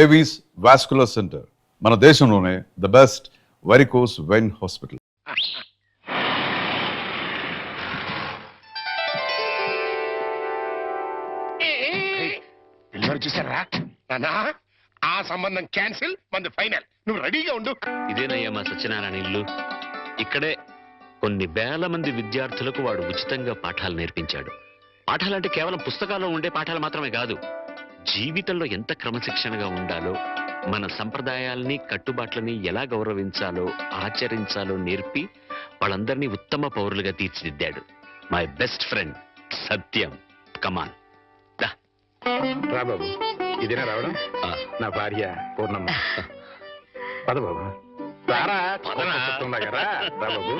Avis vascular centre, మన దేశంలోనే the best varicose vein hospital. చూసారా నానా, ఆ సంబంధం క్యాన్సిల్, మంది ఫైనల్. నువ్వు రెడీగా ఉండు. ఇదేనయ్యా మా సత్యనారాయణ ఇల్లు. ఇక్కడే కొన్ని వేల మంది విద్యార్థులకు వాడు ఉచితంగా పాఠాలు నేర్పించాడు. పాఠాలంటే కేవలం పుస్తకాల్లో ఉండే పాఠాలు మాత్రమే కాదు, జీవితంలో ఎంత క్రమశిక్షణగా ఉండాలో, మన సంప్రదాయాల్ని కట్టుబాట్లని ఎలా గౌరవించాలో ఆచరించాలో నేర్పి వాళ్ళందరినీ ఉత్తమ పౌరులుగా తీర్చిదిద్దాడు. మై బెస్ట్ ఫ్రెండ్ సత్యం. కమాన్ రా బాబు, ఇదేనా రావడం? నా భార్య పూర్ణమ్మ. పద బాబు, రారా. రా బాబు.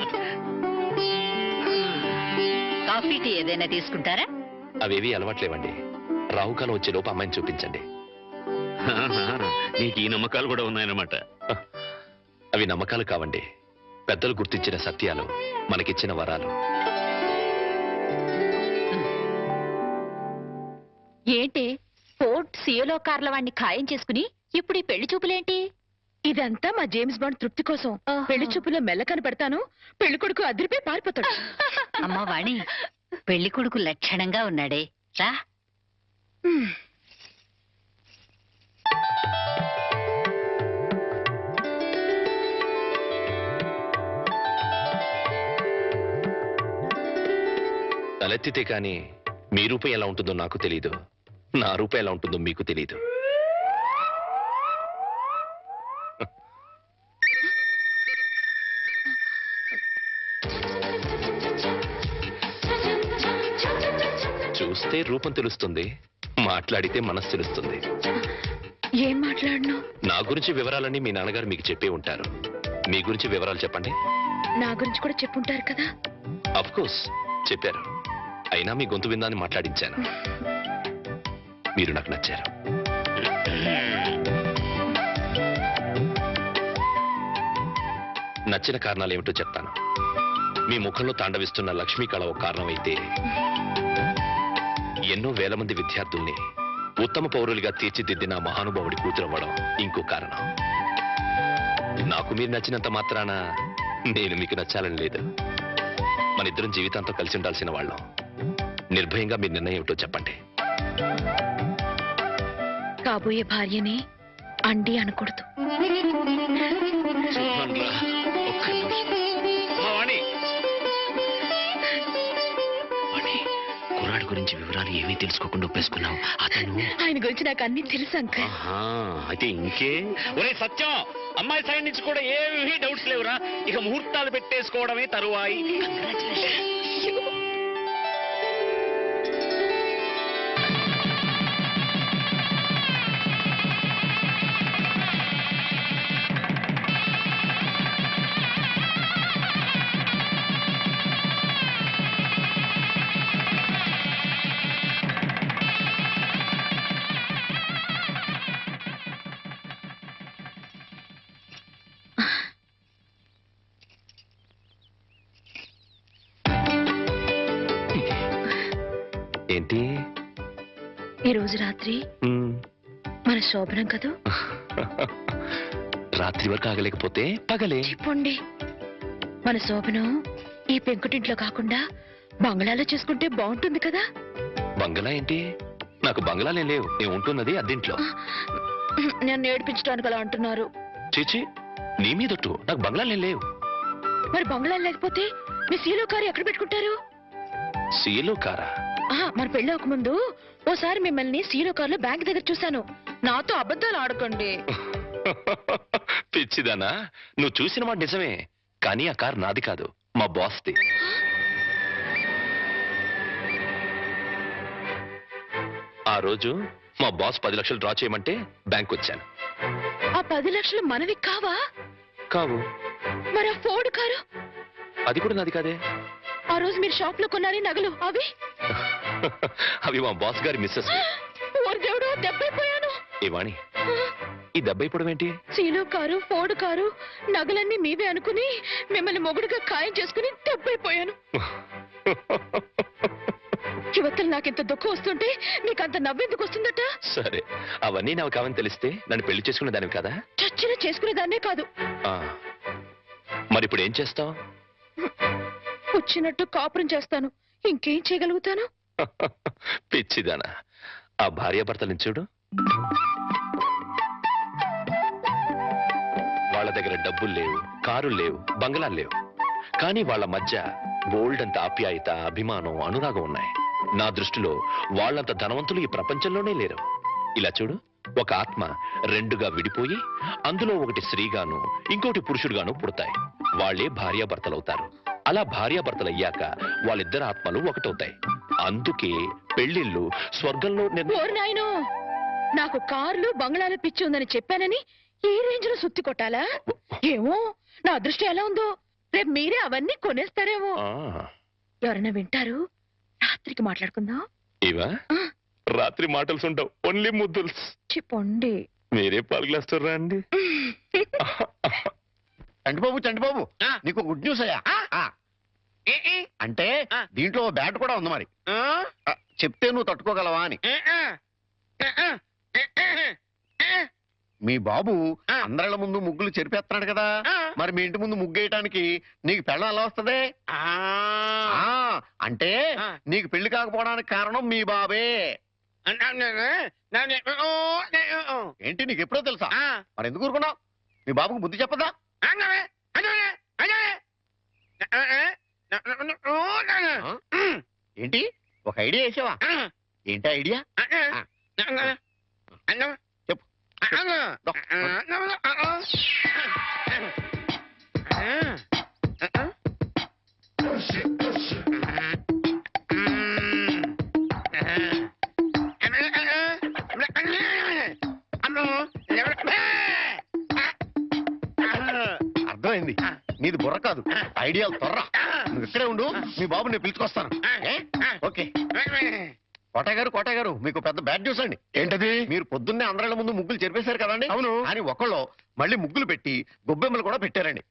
కాఫీ టీ ఏదైనా తీసుకుంటారా? అవేవి అలవాట్లేవండి. రాహుకాలం వచ్చే లోపు అమ్మాయిని చూపించండి. నీకు ఈ నమ్మకాలు కూడా ఉన్నాయన్నమాట. అవి నమ్మకాలు కావండి, పెద్దలు గుర్తించిన సత్యాలు, మనకిచ్చిన వరాలు. ఏంటి ఫోర్ట్ సియోలో కార్ల వాడిని ఖాయం చేసుకుని ఇప్పుడు ఈ పెళ్లి చూపులేంటి? ఇదంతా మా జేమ్స్ బాండ్ తృప్తి కోసం. పెళ్లి చూపులో మెల్ల కనపడతాను, పెళ్లి కొడుకు అదిరిపై పారిపోతాడు. అమ్మా వాణి, పెళ్లి కొడుకు లక్షణంగా ఉన్నాడే, రా. తలెత్తితే కాని మీ రూపం ఎలా ఉంటుందో నాకు తెలీదు, నా రూపం ఎలా ఉంటుందో మీకు తెలీదు. చూస్తే రూపం తెలుస్తుంది, మాట్లాడితే మనసు తెలుస్తుంది. ఏం మాట్లాడను? నా గురించి వివరాలన్నీ మీ నాన్నగారు మీకు చెప్పే ఉంటారు. మీ గురించి వివరాలు చెప్పండి. నా గురించి కూడా చెప్పుంటారు కదా? అఫ్ కోర్స్ చెప్పారు, అయినా మీ గొంతు విందాన్ని మాట్లాడించాను. మీరు నాకు నచ్చారు. నచ్చిన కారణాలు ఏమిటో చెప్తాను. మీ ముఖంలో తాండవిస్తున్న లక్ష్మీ కళ ఒక కారణం అయితే, ఎన్నో వేల మంది విద్యార్థుల్ని ఉత్తమ పౌరులుగా తీర్చిదిద్దిన మహానుభావుడి కూతురవ్వడం ఇంకో కారణం. నాకు మీరు నచ్చినంత మాత్రాన నేను మీకు నచ్చాలని లేదు. మన ఇద్దరం జీవితాంతం కలిసి ఉండాల్సిన వాళ్ళం. నిర్భయంగా మీ నిర్ణయం ఏమిటో చెప్పండి. కాబోయే భార్యని అండి అనకూడదు. కుర్రాడి గురించి వివరాలు ఏమీ తెలుసుకోకుండా ఒప్పేసుకున్నావు. అతను ఆయన గురించి నాకు అన్ని తెలుసు అంకల్. అయితే ఇంకే. ఒరే సత్యం, అమ్మాయి సైడ్ నుంచి కూడా ఏమీ డౌట్స్ లేవురా. ఇక ముహూర్తాలు పెట్టేసుకోవడమే తరువాయి. ఏంటి ఈ రోజు రాత్రి మన శోభనం కదూ? రాత్రి వరకు ఆగలేకపోతే పగలే చెప్పండి. మన శోభనం ఈ పెంకుటింట్లో కాకుండా బంగ్లాలో చేసుకుంటే బాగుంటుంది కదా? బంగ్లా ఏంటి? నాకు బంగ్లాలే లేవు, నేను ఉంటున్నది అద్దెంట్లో. నన్ను ఏడిపించడానికి అలా అంటున్నారు. చీచి, నీ మీదొట్టు, నాకు బంగ్లాలే లేవు. మరి బంగ్లా లేకపోతే మీ సీలో కారు ఎక్కడ పెట్టుకుంటారు? సీలో కారా? మన పెళ్ళి ముందు ఓసారి మిమ్మల్ని సీలో కారులో బ్యాంక్ దగ్గర చూశాను. నాతో అబద్ధాలు ఆడకండి. పిచ్చిదానా, నువ్వు చూసిన మాట నిజమే, కానీ ఆ కారు నాది కాదు, మా బాస్ది. ఆ రోజు మా బాస్ 10 లక్షలు డ్రా చేయమంటే బ్యాంక్ వచ్చాను. ఆ 10 లక్షలు మనవి కావా? కావు. మరి ఆ ఫోర్డ్ కారు? అది కూడా నాది కాదే. ఆ రోజు మీరు షాప్ లో కొన్నారే నగలు, అవి? అవి మా బాస్ గారి మిస్సెస్. దేవుడు, దెబ్బైపోయాను. ఏ వాణి, ఈ దెబ్బైపోవడం ఏంటి? సీలో కారు, ఫోర్డ్ కారు, నగలన్నీ మీవే అనుకుని మిమ్మల్ని మొగుడుగా ఖాయం చేసుకుని దెబ్బైపోయాను. యువతలు నాకింత దుఃఖం వస్తుంటే నీకంత నవ్వెందుకు వస్తుందట? సరే, అవన్నీ నాకు కావని తెలిస్తే నన్ను పెళ్లి చేసుకునే దానివి కదా. చచ్చిన చేసుకునేదాన్నే కాదు. ఆ, మరి ఇప్పుడు ఏం చేస్తావు? వచ్చినట్టు కాపురం చేస్తాను. ఇంకేం చేయగలుగుతాను? పిచ్చిదానా, ఆ భార్యాభర్తలను చూడు. వాళ్ళ దగ్గర డబ్బులు లేవు, కారులు లేవు, బంగ్లాలు లేవు, కానీ వాళ్ళ మధ్య బోల్డంత ఆప్యాయత, అభిమానం, అనురాగం ఉన్నాయి. నా దృష్టిలో వాళ్ళంత ధనవంతులు ఈ ప్రపంచంలోనే లేరు. ఇలా చూడు, ఒక ఆత్మ రెండుగా విడిపోయి అందులో ఒకటి స్త్రీగాను ఇంకోటి పురుషుడుగాను పుడతాయి. వాళ్లే భార్యాభర్తలవుతారు. అలా భార్యాభర్తలయ్యాక వాళ్ళిద్దరు ఆత్మలు ఒకటవుతాయి. అందుకే పెళ్లిళ్ళు స్వర్గంలో ఓరి నాయనో, నాకు కార్లు బంగ్లాలు పిచ్చి ఉందని చెప్పానని ఈ రేంజ్ లో సుత్తి కొట్టాలా? ఏమో, నా అదృష్టం ఎలా ఉందో. రేపు మీరే అవన్నీ కొనేస్తారేమో. ఎవరైనా వింటారు. రాత్రికి మాట్లాడుకుందాం. ఇవా రాత్రి మాటలు ఉండవు, ఓన్లీ ముద్దులు. చెప్పండి. మీరే పాలు గ్లాస్ రండి. చంటిబాబు నీకు గుడ్ న్యూస్ అయ్యా. అంటే దీంట్లో బ్యాట్ కూడా ఉంది మరి. చెప్తే నువ్వు తట్టుకోగలవా అని. మీ బాబు అందరిళ్ళ ముందు ముగ్గులు చెరిపేస్తున్నాడు కదా, మరి మీ ఇంటి ముందు ముగ్గేయటానికి నీకు పెళ్ళం ఎలా వస్తుంది? అంటే నీకు పెళ్లి కాకపోవడానికి కారణం మీ బాబే. ఏంటి, నీకు ఎప్పుడో తెలుసా? మరి ఎందుకు ఊరుకున్నావు? మీ బాబుకు బుద్ధి చెప్పదా? ఏంటి, ఒక ఐడియా వేసావా? ఏంటి ఐడియా? చెప్పు. అర్థమైంది, నీది బుర్ర కాదు, ఐడియాలు త్వర. నువ్వు ఇక్కడే ఉండు, మీ బాబు నేను పిలుచుకొస్తాను. ఓకే. కోట గారు మీకు పెద్ద బ్యాడ్ న్యూస్ అండి. ఏంటది? మీరు పొద్దున్నే అందరిళ్ళ ముందు ముగ్గులు చెరిపేశారు కదండి. అవును. అని ఒకళ్ళు మళ్ళీ ముగ్గులు పెట్టి గొబ్బెమ్మలు కూడా పెట్టారండి.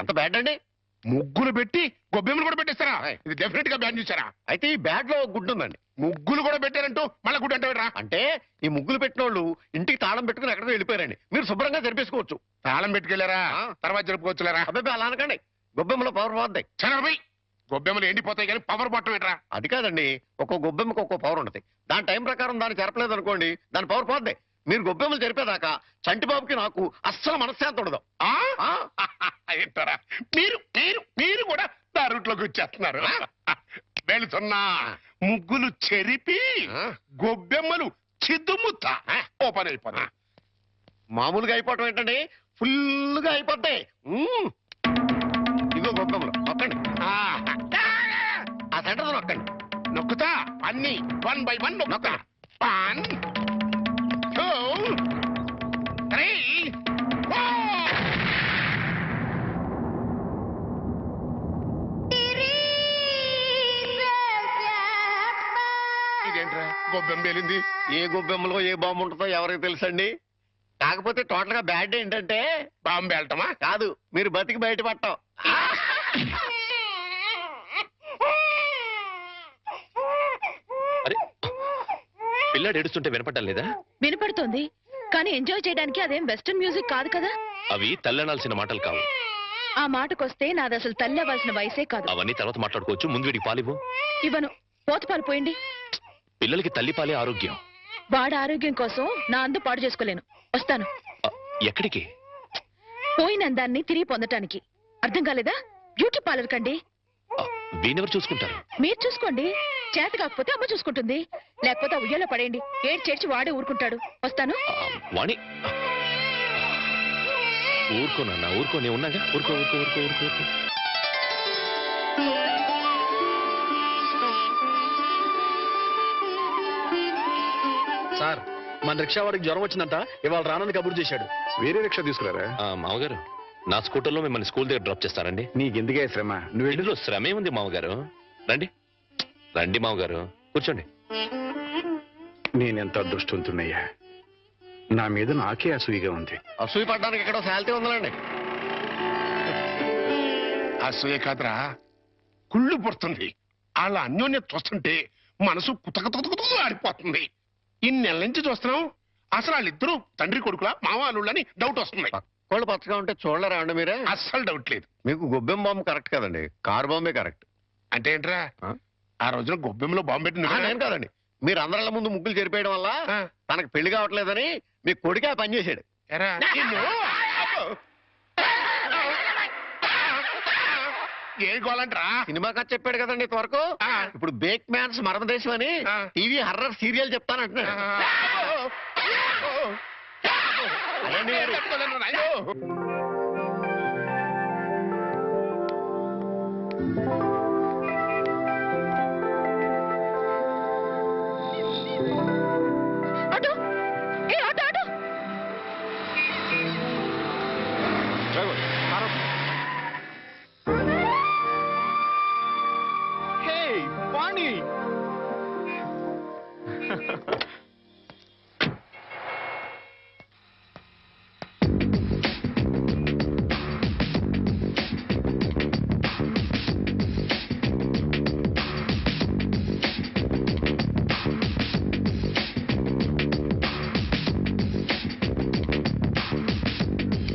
ఎంత బ్యాడ్ అండి? ముగ్గులు పెట్టి గొబ్బెమ్మలు కూడా పెట్టేస్తారా? ఇది డెఫినెట్ గా బ్యాడ్ చూసారా? అయితే ఈ బ్యాడ్ లో గుడ్ ఉందండి. ముగ్గులు కూడా పెట్టారంటూ మళ్ళీ గుడ్ అంటే అంటే ఈ ముగ్గులు పెట్టిన వాళ్ళు ఇంటికి తాళం పెట్టుకుని ఎక్కడికి వెళ్ళిపోయారండి. మీరు శుభ్రంగా జరిపేసుకోవచ్చు. తాళం పెట్టుకెళ్లారా? తర్వాత జరుపుకోవచ్చులేరా? అబ్బాయి అలా అనకండి, గొబ్బెమ్మలో పవర్ పోద్దాయి. చనబోయ్, గొబ్బెమ్మలు ఎండిపోతాయి కానీ పవర్ బట్టం ఏంట్రా? అది కాదండి, ఒక్కో గొబ్బెమ్మకు ఒక్కో పవర్ ఉంటుంది. దాని టైం ప్రకారం దాన్ని చెరపలేదు అనుకోండి, దాని పవర్ పోద్దాయి. మీరు గొబ్బెమ్మలు జరిపేదాకా చంటిబాబుకి నాకు అస్సలు మనశ్శాంతి ఉండదు. మీరు మీరు మీరు కూడా నా రూట్లోకి వచ్చేస్తున్నారు. వెళుతున్నా ముగ్గులు చెరిపి గొబ్బెమ్మలు చిద్దుముత్త ఓపెన్ అయిపోతా. మామూలుగా అయిపోవటం ఏంటండి, ఫుల్గా అయిపోతాయి. ఇగో గొబ్బెమ్మలు నొక్కండి. ఆ సెంటర్ నొక్కండి. నొక్కుతా అన్ని 1 by 1 నొక్క. 1 2 3 4. ఇదేంట్రా గొబ్బెమ్మ పేలింది? ఏ గొబ్బెమ్మలో ఏ బాంబు ఉంటుందో ఎవరికి తెలుసండి. కాకపోతే టోటల్ గా బ్యాడ్ ఏంటంటే బాంబు వెళ్ళటమా కాదు, మీరు బతికి బయటపడటం. అరే, పిల్లాడు ఏడుస్తుంటే వినపడ్డం లేదా? వినపడుతోంది, కానీ ఎంజాయ్ చేయడానికి అదేం వెస్టర్న్ మ్యూజిక్ కాదు కదా. అవి తల్లనాల్సిన మాటలు కావు. ఆ మాటకొస్తే నాది అసలు తల్లి అవ్వాల్సిన వయసే కాదు. అవన్నీ తర్వాత మాట్లాడుకోవచ్చు, ముందు వీడికి పాలివ్వు. ఇవ్వను, పోతపాలు పోయండి. పిల్లలకి తల్లిపాలే ఆరోగ్యం. వాడి ఆరోగ్యం కోసం నా అందు పాడు చేసుకోలేను. వస్తాను. ఎక్కడికి? పోయిన అందాన్ని తిరిగి పొందటానికి. అర్థం కాలేదా? బ్యూటీ పార్లర్ కండి. వీనెవరు చూసుకుంటారు? మీరు చూసుకోండి. చేత కాకపోతే అమ్మ చూసుకుంటుంది, లేకపోతే ఉయ్యాలో పడేయండి. చేర్చి వాడే ఊరుకుంటాడు. వస్తాను. వాణి, ఊరుకోనన్నా, ఊరుకో, నేను ఉన్నాగా. ఊరుకో ఊరుకో ఊరుకో ఊరుకో ఊరుకో. సార్, మన రిక్షా వాడికి జ్వరం వచ్చిందంట, ఇవాళ రానని కబురు చేశాడు. వేరే రిక్షా తీసుకురారా? మామగారు, నా స్కూటర్లో మిమ్మల్ని స్కూల్ దగ్గర డ్రాప్ చేస్తారండి. నీకెందుకే శ్రమ? నువ్వు ఇందులో శ్రమే ఉంది మామగారు. రండి రండి మామగారు, కూర్చోండి. నేనెంత అదృష్టవంతున్నయ్యా, నా మీద నాకే అసూయగా ఉంది. అసూయ పడ్డానికి ఎక్కడో శాలిటీ ఉందండి. అసూయ కాదురా, కుళ్ళు పుడుతుంది. అలా అన్యోన్యత చూస్తుంటే మనసు కుతకుతకుతూ ఆడిపోతుంది. ఇన్ని నెలల నుంచి చూస్తున్నాం, అసలు వాళ్ళిద్దరూ తండ్రి కొడుకులా మావాళ్ళు అని డౌట్ వస్తుంది. కోళ్ళు పచ్చగా ఉంటే చూడలేరా అండి మీరే? అస్సలు డౌట్ లేదు. మీకు గొబ్బెం బాంబు కరెక్ట్ కదండి, కారు బాంబే కరెక్ట్. అంటే ఏంట్రా, ఆ? ఆ రోజున గొబ్బెంలో బాంబు పెట్టింది నేను కాదండి, మీరు అందరిళ్ళ ముందు ముగ్గులు చెరిపేయడం వల్ల ఆ. తనకు పెళ్లి కావట్లేదని మీ కొడుకే ఆ పని చేశాడు. ఎరా, నిన్ను. ఏం గోలంట్రా? సినిమా కథ చెప్పాడు కదండి ఇంతవరకు. ఆ. ఇప్పుడు బేక్ మ్యాన్స్ మరణదేశం అని ఆ. టీవీ హర్రర్ సీరియల్ చెప్తానంటున్నాడు. అదేంటి మరి? తట్టుకోలేను నాయనో. ఆటో ఏ auto auto Hey, Barney!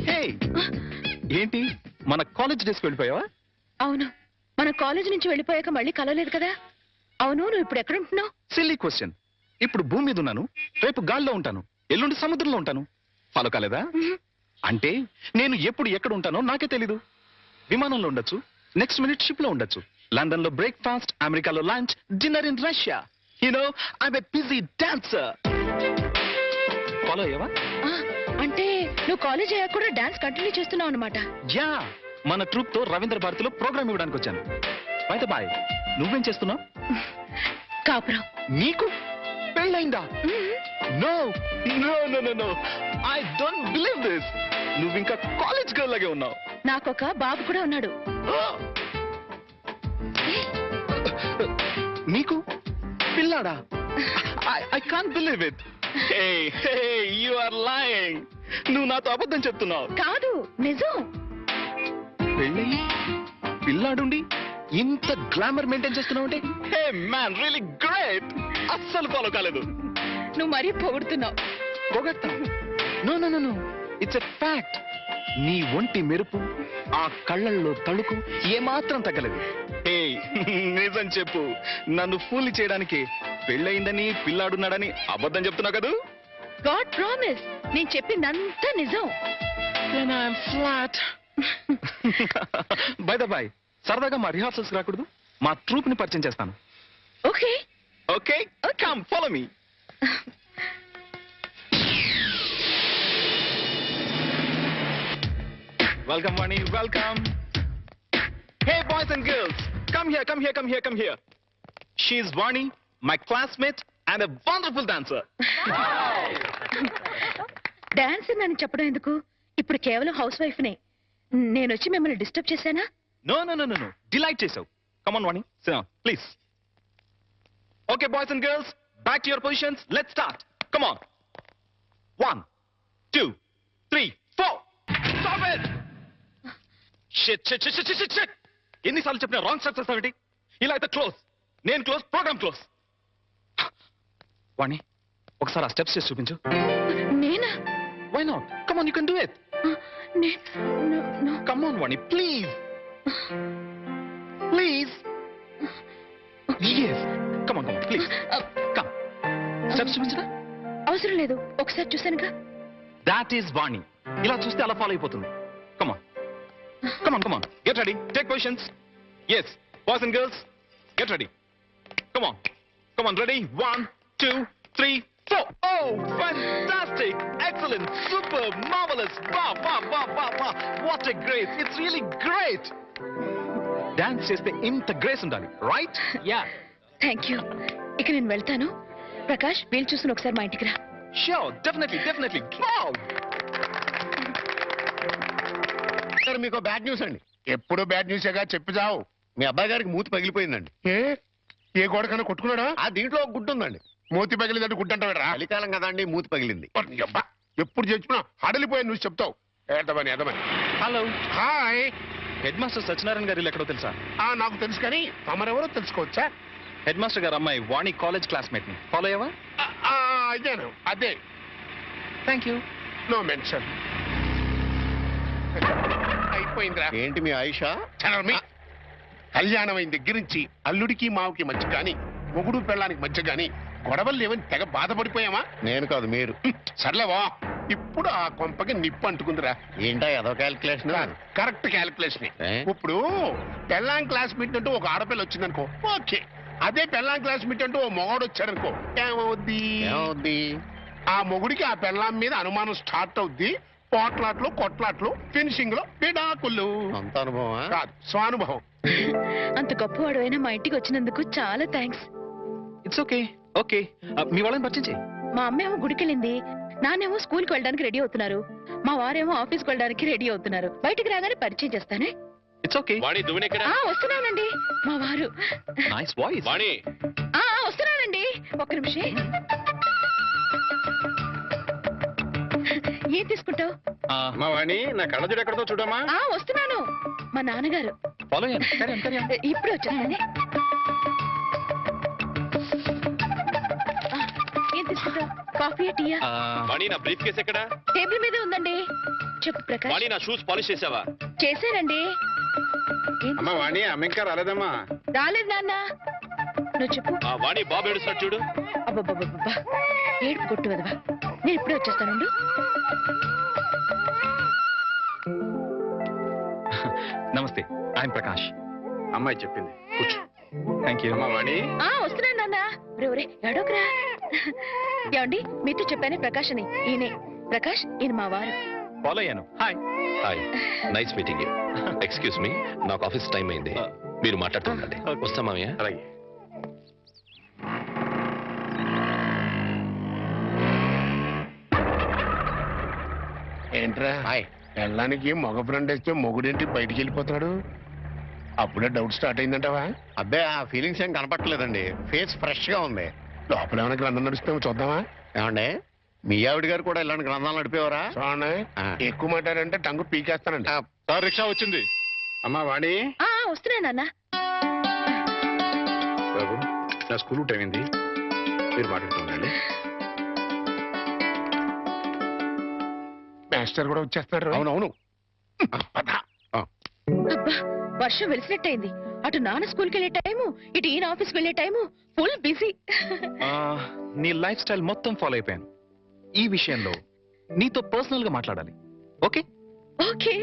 Hey! ఏంటి మన కాలేజ్ డేస్కి వెళ్ళిపోయావా? అవును, మన కాలేజ్ నుంచి వెళ్ళిపోయాక మళ్ళీ కలవలేదు కదా. అవును, నువ్వు ఇప్పుడు ఎక్కడ ఉంటున్నావు? Silly question. ఇప్పుడు భూమి మీద ఉన్నాను, రేపు గాల్లో ఉంటాను, ఎల్లుండి సముద్రంలో ఉంటాను. ఫాలో కాలేదా? అంటే నేను ఎప్పుడు ఎక్కడ ఉంటానో నాకే తెలీదు. విమానంలో ఉండొచ్చు, నెక్స్ట్ మినిట్ షిప్ లో ఉండొచ్చు, లండన్ లో బ్రేక్ఫాస్ట్, అమెరికాలో lunch, dinner in Russia. You know I'm a busy dancer. Follow అయ్యావా? అంటే నువ్వు కాలేజ్ అయ్యాక కూడా డాన్స్ కంటిన్యూ చేస్తున్నావు అనమాట. యా, మన ట్రూప్ తో రవీంద్ర భారతిలో ప్రోగ్రామ్ ఇవ్వడానికి వచ్చాను. బయట బాయ్, నువ్వేం చేస్తున్నావు? కాపురం. నీకు పెళ్ళైందా? No no no no no, I don't believe this. నువ్వు ఇంకా కాలేజ్ గర్ల్ లాగే ఉన్నావు. నాకొక బాబు కూడా ఉన్నాడు. నీకు పిల్లాడా? I can't believe it. Hey hey, you are lying. నువ్వు నాతో అబద్ధం చెప్తున్నావు. కాదు, నిజం. పెళ్ళయి పిల్లాడుండి ఇంత గ్లామర్ మెయింటైన్ చేస్తున్నావు అంటే, హే మ్యాన్, రియల్లీ గ్రేట్. అస్సలు ఫాలో కాలేదు. నువ్వు మరీ పొగుడుతున్నావు. పొగట్టా? No no no no, it's a fact. నీ ఒంటి మెరుపు, ఆ కళ్ళల్లో తళుకు ఏమాత్రం తగ్గలేదు. ఏ నిజం చెప్పు, నన్ను ఫూల్ చేయడానికి పెళ్ళయిందని పిల్లాడున్నాడని అబద్ధం చెప్తున్నావు కదా? గాడ్ ప్రామిస్, నేను చెప్పిందంతా నిజం. ఫ్లాట్. బై ద బై, సరదాగా మా రిహార్సల్స్ రాకూడదు? మా ట్రూప్ ని పరిచయం చేస్తాను. Okay okay, come follow me. Welcome, Vani. Welcome. Hey, boys and girls, come here, come here, come here, come here. She is Vani, my classmate and a wonderful dancer. Dance అని చెప్పడం ఎందుకు? ఇప్పుడు కేవలం house wife నే. నేను వచ్చి మిమ్మల్ని disturb చేశానా? No, no, no, no, no. Delight చేసావు. Come on, Vani. Sit down, please. Okay, boys and girls, back to your positions. Let's start. Come on. 1, 2, 3, 4. Stop it! Shit, shit, shit, shit, shit, shit. ఎన్నిసార్లు చెప్పినా wrong steps వస్తావేంటి? ఇలా అయితే close. నేను close, programme close. వాణి, ఒకసారి ఆ steps చేసి చూపించు. నేనా? Why not? Come on, you can do it. Come on, Vani, please. Please. Yes. Come on, please. Come. Steps చూపించరా? అవసరం లేదు, ఒకసారి చూశానుగా. That is Vani. ఇలా చూస్తే అలా ఫాలో అయిపోతుంది. Come on. Come on, come on. Get ready. Take positions. Yes. Boys and girls, get ready. Come on. Come on, ready? 1, 2, 3, 4. Oh, fantastic. Excellent. Super. Marvelous. Wow, wow, wow, wow, wow. What a grace. It's really great. Dance చేస్తే ఇంత grace ఉండాలి, right? Yeah. Thank you. ఇక నేను వెళ్తాను. ప్రకాష్, వీలు చూసుకుని ఒకసారి మా ఇంటికి రా. Sure, definitely, definitely. Wow. Sir, మీకు బ్యాడ్ న్యూస్ అండి. ఎప్పుడు బ్యాడ్ న్యూసేగా చెప్పి చావు. మీ అబ్బాయి గారికి మూతి పగిలిపోయిందండి. ఏ గోడకన్నా కొట్టుకున్నాడా? ఆ దీంట్లో ఒక గుడ్డు ఉందండి. మూతి పగిలిందంటే గుడ్డంటావేరా? చలికాలం కదండి, మూతి పగిలింది. ఎప్పుడు చచ్చినా హడలిపోయా నువ్వు చెప్తావు. ఏదమని ఏదమని. Hello. Hi. Head master Satyanarayana garu ఎక్కడో తెలుసా? నాకు తెలుసు, కానీ తమరెవరో తెలుసుకోవచ్చా? హెడ్ మాస్టర్ గారు అమ్మాయి వాణి కాలేజ్ క్లాస్మేట్ ని ఫాలో అయ్యావా? అయ్యాను, అదే. Thank you. No mention. అయిపోయిందిరా. ఏంటి మీ ఆయుష? చనర్మి. కళ్యాణం అయిన దగ్గర నుంచి అల్లుడికి మావుకి మధ్య గాని, మొగుడు పెళ్ళానికి మధ్య గాని గొడవలు లేవని తెగ బాధపడిపోయామా? నేను కాదు, మీరు. సర్లేవా, ఇప్పుడు ఆ కొంపకి నిప్పు అంటుకుందిరా. ఏంటా ఏదో క్యాల్కులేషన్? Correct calculation. ఏ? ఇప్పుడు పెళ్ళాం క్లాస్మేట్ అంటూ ఒక ఆడపిల్ల వచ్చిందనుకో, ఓకే. అదే పెళ్ళాం క్లాస్మేట్ అంటూ ఓ మొగాడు వచ్చాడనుకో, ఏమవుద్ది? ఆ మొగుడికి ఆ పెళ్ళాం మీద అనుమానం స్టార్ట్ అవుద్ది. పోట్లాట్లు, కొట్లాట్లు, ఫినిషింగ్ లో విడాకులు. అంత అనుభవమా? కాదు, స్వానుభవం. అంత గొప్పవాడు అయినా మా ఇంటికి వచ్చినందుకు చాలా థ్యాంక్స్. It's okay. ఓకే, మీ వాళ్ళని పరిచయం చేయి. మా అమ్మేమో గుడికెళ్ళింది, నాన్నేమో స్కూల్కి వెళ్ళడానికి రెడీ అవుతున్నారు, మా వారేమో ఆఫీస్కి వెళ్ళడానికి రెడీ అవుతున్నారు. బయటికి రాగానే పరిచయం చేస్తానే. It's okay. వాణి దువ్వెన ఎక్కడ? వస్తున్నానండి మా వారు. Nice voice. వాణి వస్తున్నానండి, ఒక్క నిమిషం. ఏం తీసుకుంటావు? మా వాణి, నా కళ్ళజోడు ఎక్కడతో చూడమ్మా. వస్తున్నాను. మా నాన్నగారు. ఫాలో అయ్యాను. ఇప్పుడు వచ్చేస్తానే. ఏం తీసుకుంటావు? కాఫీ, టీయా? వాణి, నా బ్రీఫ్ కేస్ ఎక్కడ? టేబుల్ మీదే ఉందండి. చెప్పు ప్రకాష్. వాణి, నా షూస్ పాలిష్ చేసావా? చేశానండి. అమ్మా వాణి, అమ్మ ఇంకా రాలేదమ్మా. రాలేదు నాన్న. నువ్వు చెప్పు. వాణి, బాబు ఏడుస్తాడు చూడు. అబ్బబ్బబ్బబ్బా, ఏడుపు కొట్టు వదవా. నేను ఇప్పుడే వచ్చేస్తానండి. నమస్తే, ఐఎమ్ ప్రకాష్. అమ్మాయి చెప్పింది, కూర్చో. Thank you. అమ్మా వాణి. వస్తున్నాను నాన్న. రే ఎడోకరా. ఏమండి, మీతో చెప్పానే ప్రకాష్ అని. ఈయనే ప్రకాష్, ఈయన మా వారు. ఫాలో అయ్యాను. Hi. Hi, nice meeting you. Excuse me, నాకు ఆఫీస్ టైం అయింది, మీరు మాట్లాడుతుండండి. వస్తా మామయ్య. అలాగే. ఏంట్రా, హాయ్. పెళ్ళానికి మగ ఫ్రెండ్ వేస్తే మొగుడేంటి బయటికి వెళ్ళిపోతాడు? అప్పుడే డౌట్ స్టార్ట్ అయిందంటావా? అబ్బే, ఆ ఫీలింగ్స్ ఏం కనపట్లేదండి. ఫేస్ ఫ్రెష్ గా ఉంది. లోపల ఏమైనా గ్రంథం నడుస్తామో చూద్దామా? ఏమండే, మీ ఆవిడ గారు కూడా ఇలాంటి గ్రంథాలు నడిపేవారా? చూడండి, ఎక్కువ మాట్లాడంటే టంగు పీకేస్తానండి. సార్, రిక్షా వచ్చింది. అమ్మా వాణి. వస్తున్నాను నాన్న. బాబు, నా స్కూల్ టైం అయింది, మీరు మాట్లాడుతుండండి. మాస్టర్ కూడా వచ్చేస్తాడు. అవునవును. అబ్బా, వర్షం వెలిసినట్టయింది. అటు నాన్న స్కూల్కి వెళ్ళే టైము, ఇటు ఈయన ఆఫీస్కి వెళ్ళే టైము. Full busy. నీ లైఫ్ స్టైల్ మొత్తం ఫాలో అయిపోయాను. ఈ విషయంలో నీతో పర్సనల్ గా మాట్లాడాలి. ఓకే? ఓకే.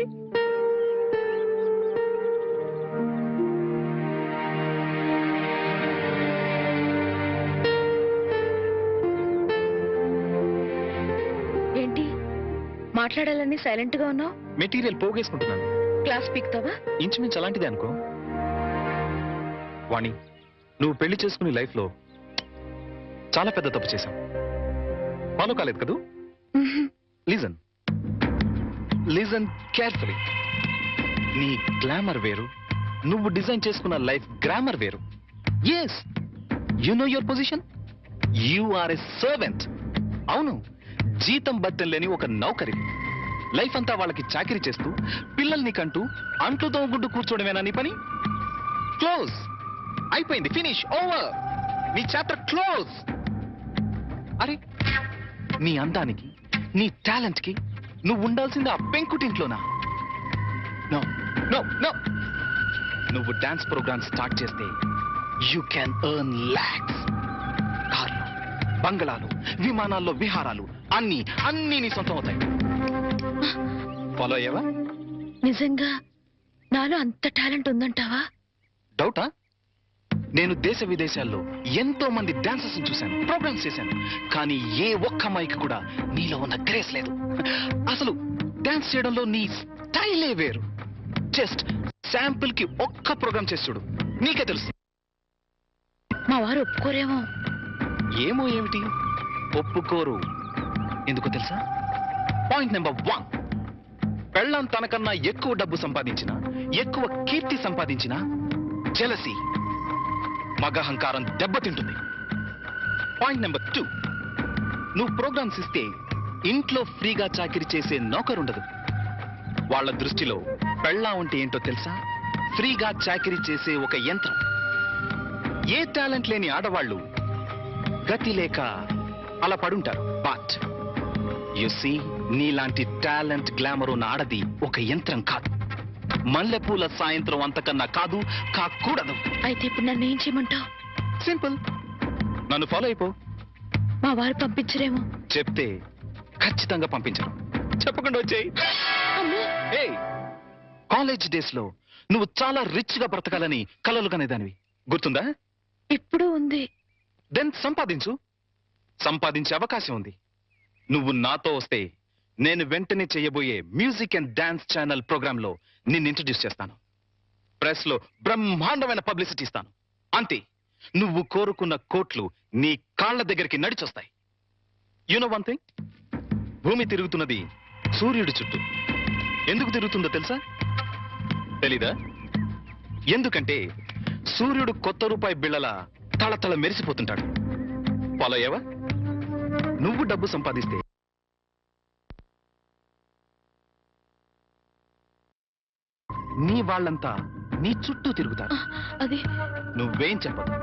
ఏంటి మాట్లాడాలని సైలెంట్ గా ఉన్నావు? మెటీరియల్ పోగేసుకుంటున్నాను. క్లాస్ పీక్తావా? ఇంచుమించు అలాంటిదే అనుకో. వాణి, నువ్వు పెళ్లి చేసుకునే లైఫ్ లో చాలా పెద్ద తప్పు చేశావు. ఫాలో కాలేదు కదూ? Listen carefully. నీ గ్లామర్ వేరు, నువ్వు డిజైన్ చేసుకున్న లైఫ్ గ్రామర్ వేరు. Yes, you know your position. You are a servant. అవును, జీతం బట్టం లేని ఒక నౌకరి. లైఫ్ అంతా వాళ్ళకి చాకరీ చేస్తూ పిల్లల్ని కంటూ అంట్లు తోగుడ్డు కూర్చోవడమేనా నీ పని? క్లోజ్. అయిపోయింది. ఫినిష్. ఓవర్. నీ చాప్టర్ క్లోజ్. అరే, నీ అందానికి, నీ టాలెంట్ కి నువ్వు ఉండాల్సింది ఆ పెంకుటింట్లోనా? No no no. నువ్వు డాన్స్ ప్రోగ్రామ్ స్టార్ట్ చేస్తే యూ క్యాన్ ఎర్న్ లాక్స్. కార్లు, బంగళాలు, విమానాల్లో విహారాలు, అన్ని నీ సొంతం అవుతాయి. ఫాలో అయ్యావా? నిజంగా నాలో అంత టాలెంట్ ఉందంటావా? డౌటా? నేను దేశ విదేశాల్లో ఎంతో మంది డాన్సర్స్ చూశాను, ప్రోగ్రామ్స్ చేశాను, కానీ ఏ ఒక్క అమ్మాయికి కూడా నీలో ఉన్న గ్రేస్ లేదు. అసలు డాన్స్ చేయడంలో నీ స్టైలే వేరు. జస్ట్ శాంపుల్ కి ఒక్క ప్రోగ్రామ్ చేసి చూడు, నీకే తెలుసు. మా వారు ఒప్పుకోరేమో. ఏమో ఏమిటి, ఒప్పుకోరు. ఎందుకో తెలుసా? పాయింట్ నెంబర్ 1, పెళ్ళం తనకన్నా ఎక్కువ డబ్బు సంపాదించినా, ఎక్కువ కీర్తి సంపాదించినా జెలసీ, మగహంకారం దెబ్బతింటుంది. పాయింట్ నెంబర్ 2, నువ్వు ప్రోగ్రామ్స్ ఇస్తే ఇంట్లో ఫ్రీగా చాకిరీ చేసే నౌకరుండదు. వాళ్ళ దృష్టిలో పెళ్ళాం అంటే ఏంటో తెలుసా? ఫ్రీగా చాకిరీ చేసే ఒక యంత్రం. ఏ టాలెంట్ లేని ఆడవాళ్ళు గతి లేక అలా పడుంటారు. బట్ యు సీ, నీలాంటి టాలెంట్ గ్లామర్ ఉన్న ఆడది ఒక యంత్రం కాదు. మల్లెపూల సాయంత్రం అంతకన్నా కాదు, కాకూడదు. అయితే ఇప్పుడు నన్ను ఏం చేయమంటావు? సింపుల్, నన్ను ఫాలో అయిపో. మా వారు పంపించరేమో. చెప్తే ఖచ్చితంగా పంపించరు. చెప్పకుండా వచ్చేయి. అమ్మో, ఏయ్, కాలేజ్ డేస్ లో నువ్వు చాలా రిచ్ గా బ్రతకాలని కలలు కనేదానివి, గుర్తుందా? ఇప్పుడు ఉంది. దెన్ సంపాదించు. సంపాదించే అవకాశం ఉంది. నువ్వు నాతో వస్తే నేను వెంటనే చేయబోయే music and dance channel programme లో నిన్ను ఇంట్రడ్యూస్ చేస్తాను. ప్రెస్ లో బ్రహ్మాండమైన పబ్లిసిటీ ఇస్తాను. అంతే, నువ్వు కోరుకున్న కోట్లు నీ కాళ్ల దగ్గరికి నడిచొస్తాయి. యు నో వన్ థింగ్, భూమి తిరుగుతున్నది సూర్యుడి చుట్టూ. ఎందుకు తిరుగుతుందో తెలుసా? తెలీదా? ఎందుకంటే సూర్యుడు కొత్త రూపాయి బిళ్ళలా తళతళ మెరిసిపోతుంటాడు. ఫాలో అయ్యావా? నువ్వు డబ్బు సంపాదిస్తే నీ వాళ్ళంతా నీ చుట్టూ తిరుగుతారు. అది నువ్వేం చెప్పదు,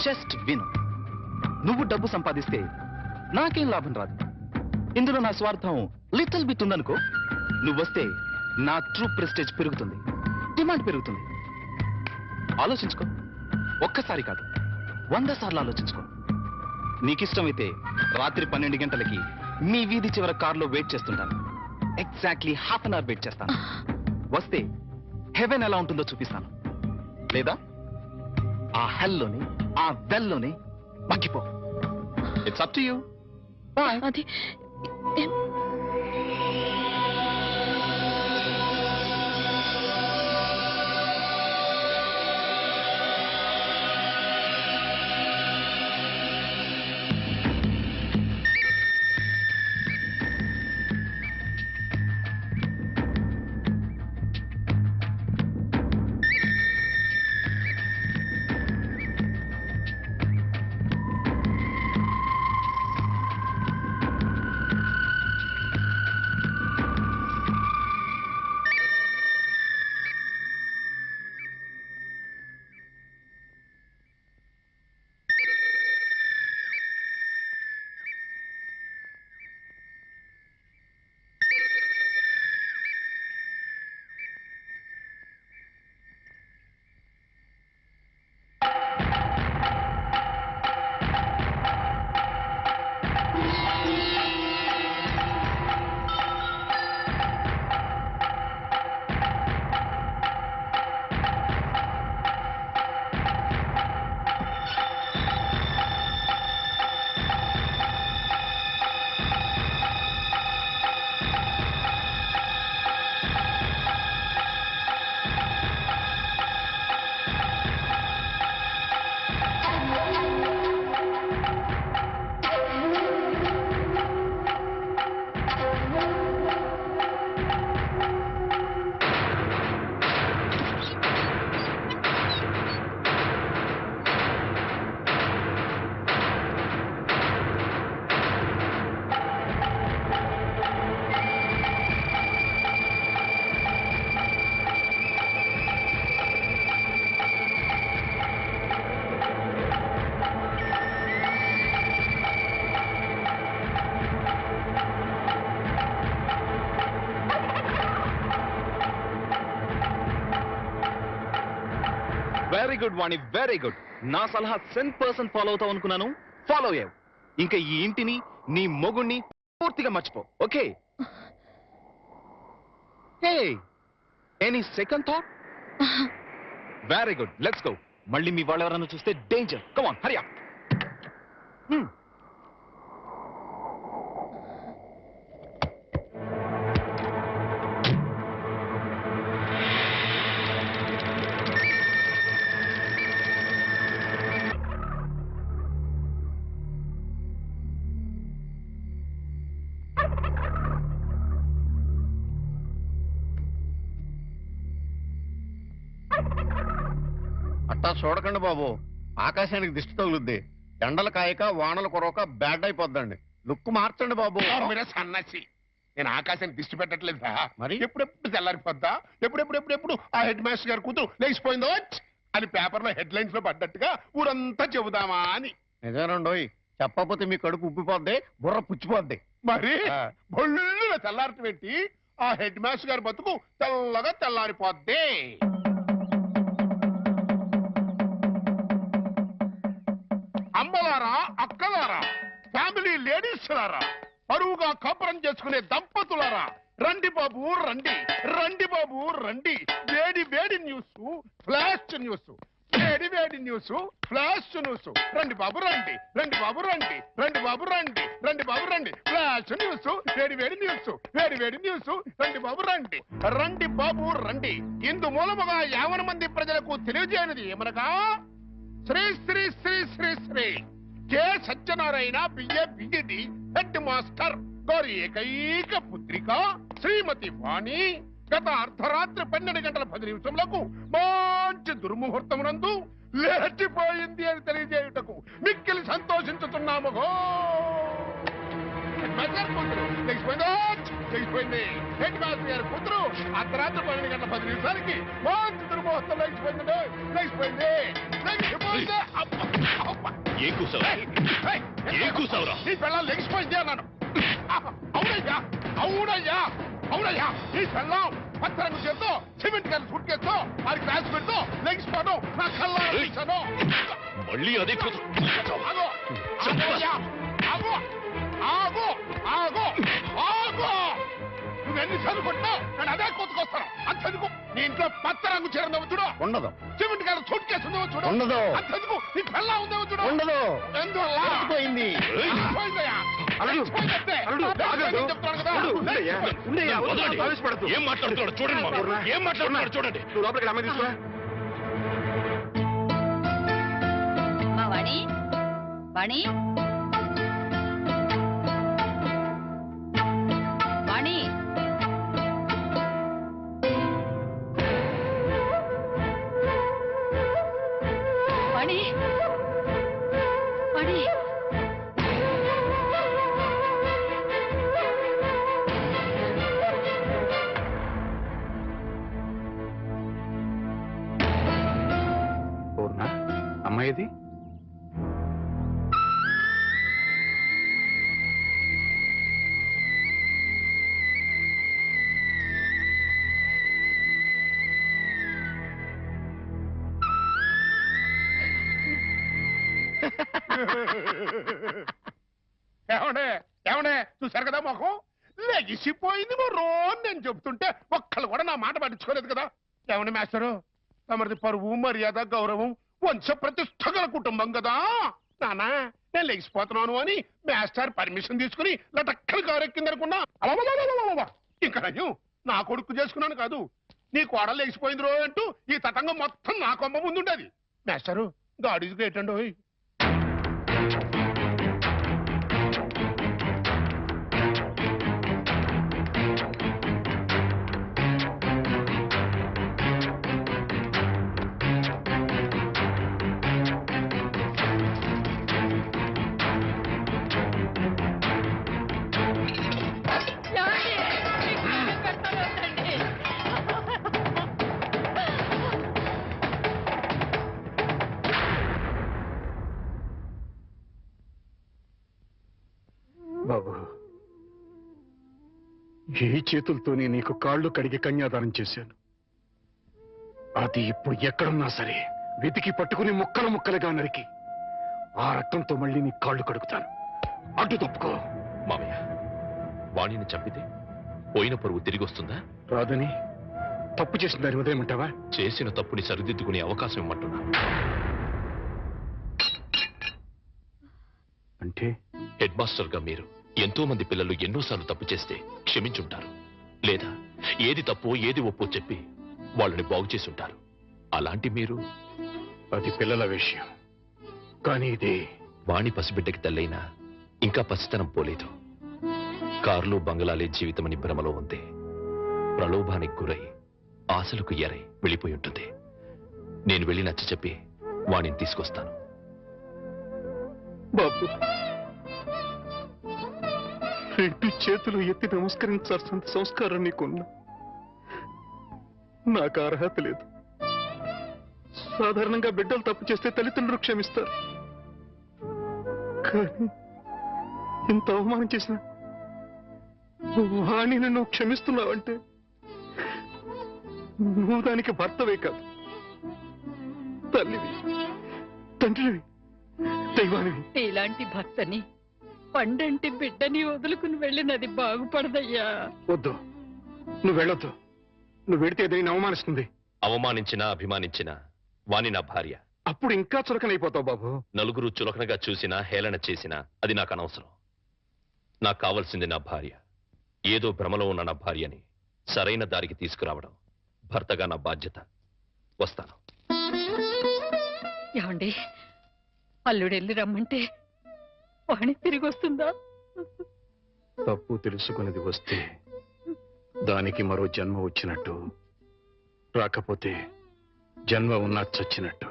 జస్ట్ విను. నువ్వు డబ్బు సంపాదిస్తే నాకేం లాభం రాదు. ఇందులో నా స్వార్థం లిటిల్ బిట్ ఉందనుకో. నువ్వొస్తే నా ట్రూ ప్రెస్టేజ్ పెరుగుతుంది, డిమాండ్ పెరుగుతుంది. ఆలోచించుకో. ఒక్కసారి కాదు, 100 సార్లు ఆలోచించుకో. నీకిష్టమైతే రాత్రి 12 గంటలకి మీ వీధి చివర కారులో వెయిట్ చేస్తుంటాను. Exactly half an hour wait చేస్తాను. వస్తే హెవెన్ ఎలా ఉంటుందో చూపిస్తాను. లేదా ఆ హెల్లోనే, ఆ వెల్లోనే మగ్గిపో. It's up to you. Bye. అది very good Vani, very good. నా సలహా 100% ఫాలో అవుతావు అనుకున్నాను. ఫాలో అయ్యావు. ఇంకా ఈ ఇంటిని, నీ మొగుణ్ణి పూర్తిగా మర్చిపో. Okay? Hey, any second thought? Very good, let's go. మళ్ళీ మీ వాళ్ళు ఎవరైనా చూస్తే danger. Come on, Hari up. అట్టా చూడకండి బాబు, ఆకాశానికి దిష్టి తగులుద్ది. ఎండలు కాయక వానలు కురవక బ్యాడ్ అయిపోద్దండి. లుక్ మార్చండి బాబు. మీరే సన్నాసి, నేను ఆకాశానికి దిష్టి పెట్టట్లేదా? మరి? ఎప్పుడెప్పుడు తెల్లారిపోద్దా? ఎప్పుడు ఆ హెడ్ మాస్టర్ గారు కూతురు లేచిపోయిందో. అని పేపర్లో హెడ్లైన్స్ లో పడ్డట్టుగా ఊరంతా చెబుదామా అని. నిజానండోయ్, చెప్పకపోతే మీ కడుపు ఉబ్బిపోద్ది, బుర్ర పుచ్చిపోద్ది. మరి బొల్లున తెల్లారటి పెట్టి ఆ హెడ్ మాస్టర్ గారి బతుకు తెల్లగా తెల్లారిపోద్ది. అమ్మలారా, అక్కలారా, ఫ్యామిలీ లేడీస్ లారా, పరువుగా కాపురం చేసుకునే దంపతులారా, రండి బాబు రండి, రండి బాబు రండి. వేడి వేడి న్యూస్, ఫ్లాష్ న్యూస్, వేడి వేడి న్యూస్, ఫ్లాష్ న్యూస్. రండి బాబు రండి, రండి బాబు రండి, రండి బాబు రండి, రండి బాబు రండి. ఫ్లాష్ న్యూస్, వేడి వేడి న్యూస్, వేడి వేడి న్యూస్. రండి బాబు రండి, రండి బాబు రండి. ఇందు మూలముగా 50 మంది ప్రజలకు తెలియజేయనిది ఏమనగా, Shri Shri Shri Shri Shri K Satyanarayana BA BEd head master గారి ఏకైక పుత్రిక శ్రీమతి వాణి గత అర్ధరాత్రి 12 గంటల 10 నిమిషములకు మంచి దుర్ముహూర్తమునందు లేచిపోయింది అని తెలియజేయుటకు మిక్కిలి సంతోషించుతున్నాము. లేచిపోయింది. హెడ్ మాస్టర్ గారి కూతురు అర్ధరాత్రి 12 గంటల 10 నిమిషాలకి మంచి దుర్ముహూర్తం లేచిపోయింది. లేచిపోయింది. ఈ పిల్లలు లెగిసిపోయింది అన్నాను. అవునయ్యా, అవునయ్యా, అవునయ్యా. ఈ పిల్లం పచ్చరంగు చేత్తో సిమెంట్ గారి సూట్ కేసుతో వారికి రాసి పెడుతూ లెగిసిపోవడం నా కళ్ళ చూశాను. మళ్ళీ అదే ఆగో, ఆగోయ్యా, ఆగో, ఆగో, ఆగో, ఆగో. నువ్వెన్నిసార్లు కొట్టావు నేను అదే కొట్టుకొస్తాను. అంతెందుకు నీ ఇంట్లో పచ్చ రంగు చీర ఉందేమో చూడు, ఉండదు. సిమెంట్ గారి సూట్ కేసు ఉందేమో చూడు, ఉండదు. అంతెందుకు నీ పిల్ల ఉందేమో చూడు, ఉండదు. ఎందువల్ల పోయింది. పోయిందయ్యా. అల్లుడు, పోయిందంటే. అల్లుడు, ఆగదు. చెప్తున్నాను కదా. అల్లుడు, ఉండయ్యా, ఉండయ్యా, వదలండి. ఆవేశపడద్దు. ఏం మాట్లాడుతున్నాడు చూడండి మామ. ఏం మాట్లాడుతున్నాడు చూడండి. నువ్వు లోపలికి అమ్మాయి తీసుకురా. మా వాణి, వాణి, వాణి. వాణి, వాణి. పూర్ణ, అమ్మాయిది ఏమండే, ఏమండే, చూశారు కదా మొహం లెగిసిపోయింది మరో నేను చెబుతుంటే ఒక్కళ్ళు కూడా నా మాట పట్టించుకోలేదు కదా. ఏమండి మాస్టరు, తమరిది పరువు మర్యాద గౌరవం వంశ ప్రతిష్ట గల కుటుంబం కదా. నానా నేను లెగిసిపోతున్నాను అని మాస్టర్ పర్మిషన్ తీసుకుని లటక్కలు కారెక్కిందనుకున్నా. ఇంకా నయ్యం నా కొడుకు చేసుకున్నాను కాదు, నీ కోడలు లెగిసిపోయింది రో అంటూ ఈ తతంగం మొత్తం నా కొమ్మ ముందుండేది. మాస్టరు గాడికి గ్రేటండో. బాబు, ఈ చేతులతోనే నీకు కాళ్ళు కడిగి కన్యాదానం చేశాను. అది ఇప్పుడు ఎక్కడున్నా సరే వెతికి పట్టుకుని ముక్కలు ముక్కలుగా నరికి ఆ రక్తంతో మళ్ళీ నీ కాళ్ళు కడుగుతాను. అడ్డు తప్పుకో. మామయ్య, వాణిని చంపితే పోయిన పరువు తిరిగి వస్తుందా? రాదని తప్పు చేసిన దాని వదిలేమంటావా? చేసిన తప్పుని సరిదిద్దుకునే అవకాశం ఇమ్మంటున్నా. అంటే హెడ్ మాస్టర్ గా మీరు ఎంతో మంది పిల్లలు ఎన్నోసార్లు తప్పు చేస్తే క్షమించుంటారు, లేదా ఏది తప్పో ఏది ఒప్పో చెప్పి వాళ్ళని బాగు చేసి ఉంటారు. అలాంటి మీరు అది పిల్లల విషయం, కానీ ఇది వాణి పసిబిడ్డకి తల్లైనా ఇంకా పసితనం పోలేదు. కార్లు బంగళాలే జీవితమని భ్రమలో ఉంది. ప్రలోభానికి గురై ఆశలకు ఎరై వెళ్ళిపోయి ఉంటుంది. నేను వెళ్ళి నచ్చ చెప్పి వాణిని తీసుకొస్తాను. బాబు, రెండు చేతులు ఎత్తి నమస్కరించాల్సిన సంస్కారం నీకున్నా నాకు అర్హత లేదు. సాధారణంగా బిడ్డలు తప్పు చేస్తే తల్లిదండ్రులు క్షమిస్తారు. కానీ ఇంత అవమానం చేసిన వాణిని నువ్వు క్షమిస్తున్నావంటే నువ్వు దానికి భర్తవే కాదు, తల్లివి, తండ్రివి, దైవానివి. ఇలాంటి భర్తని పండంటి బిడ్డని వదులుకుని వెళ్ళినది బాగుపడదయ్యా. వద్దు, నువ్వు వెళ్ళొద్దు. నువ్వు వెడితే ఏదైనా అవమానిస్తుంది. అవమానించినా అభిమానించినా వాణి నా భార్య. అప్పుడు ఇంకా చులకనైపోతావు బాబు. నలుగురు చులకనగా చూసినా హేళన చేసినా అది నాకు అనవసరం. నాకు కావాల్సింది నా భార్య. ఏదో భ్రమలో ఉన్న నా భార్యని సరైన దారికి తీసుకురావడం భర్తగా నా బాధ్యత. వస్తాను. ఏమండి, అల్లుడెళ్ళి రమ్మంటే వాణి తిరిగి వస్తుందా? తప్పు తెలుసుకునేది వస్తే దానికి మరో జన్మ వచ్చినట్టు, రాకపోతే జన్మ ఉన్నా చచ్చినట్టు.